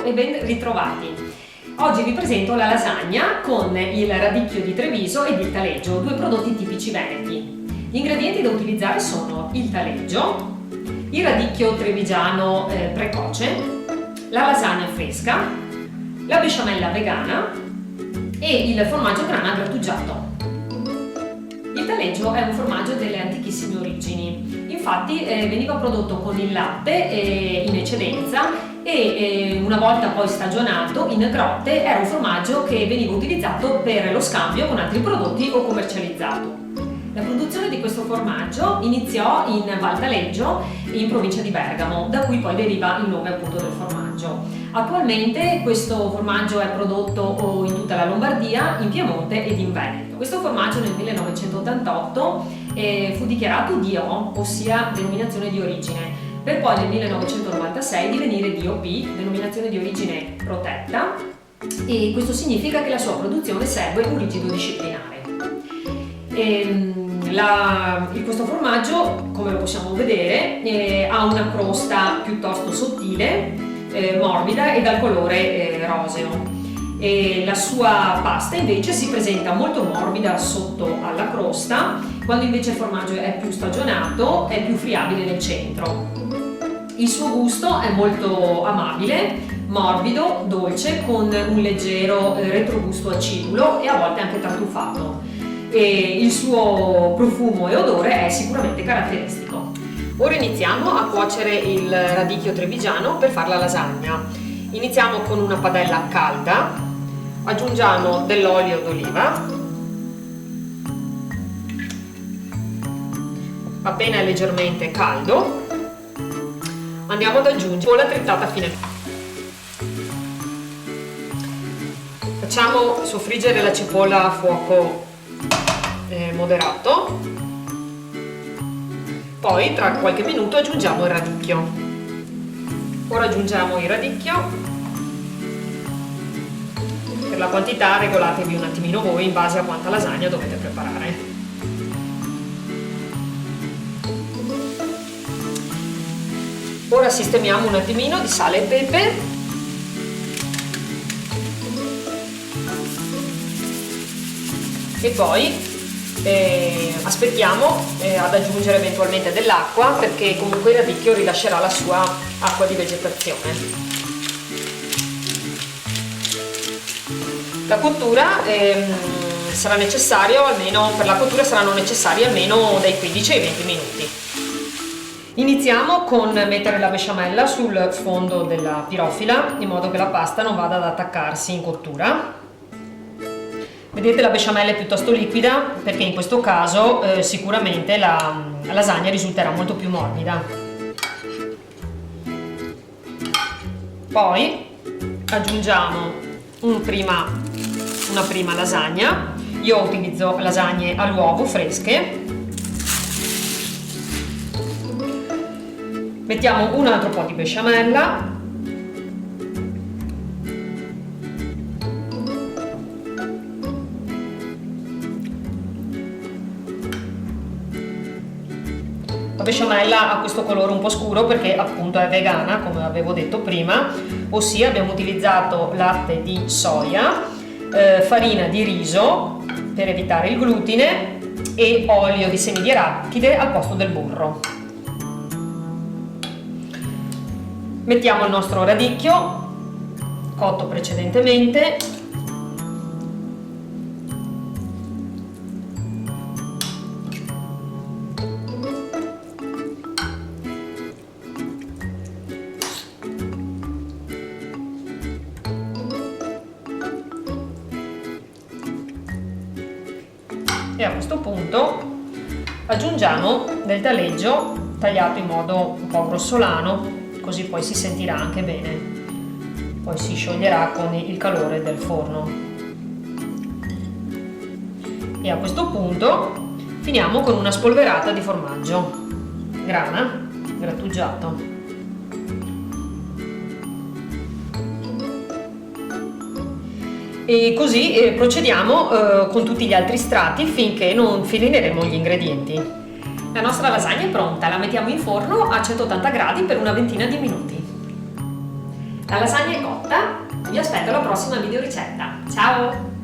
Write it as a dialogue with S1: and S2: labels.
S1: e ben ritrovati. Oggi vi presento la lasagna con il radicchio di Treviso ed il taleggio, due prodotti tipici veneti. Gli ingredienti da utilizzare sono il taleggio, il radicchio trevigiano precoce, la lasagna fresca, la besciamella vegana e il formaggio grana grattugiato. Il taleggio è un formaggio delle antichissime origini, infatti veniva prodotto con il latte in eccedenza e una volta poi stagionato in grotte era un formaggio che veniva utilizzato per lo scambio con altri prodotti o commercializzato. La produzione di questo formaggio iniziò in Val Taleggio, in provincia di Bergamo, da cui poi deriva il nome appunto del formaggio. Attualmente questo formaggio è prodotto in tutta la Lombardia, in Piemonte ed in Veneto. Questo formaggio nel 1988 fu dichiarato DO, ossia denominazione di origine, per poi nel 1996 divenire DOP, denominazione di origine protetta, e questo significa che la sua produzione segue un rigido disciplinare. Questo formaggio, come lo possiamo vedere, ha una crosta piuttosto sottile, morbida e dal colore roseo. La sua pasta invece si presenta molto morbida sotto alla crosta, quando invece il formaggio è più stagionato, è più friabile nel centro. Il suo gusto è molto amabile, morbido, dolce, con un leggero retrogusto acidulo e a volte anche tartufato. E il suo profumo e odore è sicuramente caratteristico. Ora iniziamo a cuocere il radicchio trevigiano per fare la lasagna. Iniziamo con una padella calda, aggiungiamo dell'olio d'oliva, appena leggermente caldo andiamo ad aggiungere la tritata fine. Facciamo soffriggere la cipolla a fuoco moderato, poi tra qualche minuto aggiungiamo il radicchio. Ora aggiungiamo il radicchio, per la quantità regolatevi un attimino voi in base a quanta lasagna dovete preparare. Ora sistemiamo un attimino di sale e pepe e poi aspettiamo ad aggiungere eventualmente dell'acqua, perché comunque il radicchio rilascerà la sua acqua di vegetazione. La cottura sarà necessario almeno, per la cottura saranno necessari almeno dai 15 ai 20 minuti. Iniziamo con mettere la besciamella sul fondo della pirofila in modo che la pasta non vada ad attaccarsi in cottura. Vedete, la besciamella è piuttosto liquida perché in questo caso sicuramente la lasagna risulterà molto più morbida. Poi aggiungiamo una prima lasagna. Io utilizzo lasagne all'uovo fresche. Mettiamo un altro po' di besciamella. La besciamella ha questo colore un po' scuro perché appunto è vegana, come avevo detto prima, ossia abbiamo utilizzato latte di soia, farina di riso per evitare il glutine e olio di semi di arachide al posto del burro. Mettiamo il nostro radicchio cotto precedentemente. E a questo punto aggiungiamo del taleggio tagliato in modo un po' grossolano, così poi si sentirà anche bene, poi si scioglierà con il calore del forno. E a questo punto finiamo con una spolverata di formaggio grana grattugiato. E così procediamo con tutti gli altri strati finché non finineremo gli ingredienti. La nostra lasagna è pronta, la mettiamo in forno a 180 gradi per una ventina di minuti. La lasagna è cotta, vi aspetto alla prossima video ricetta. Ciao!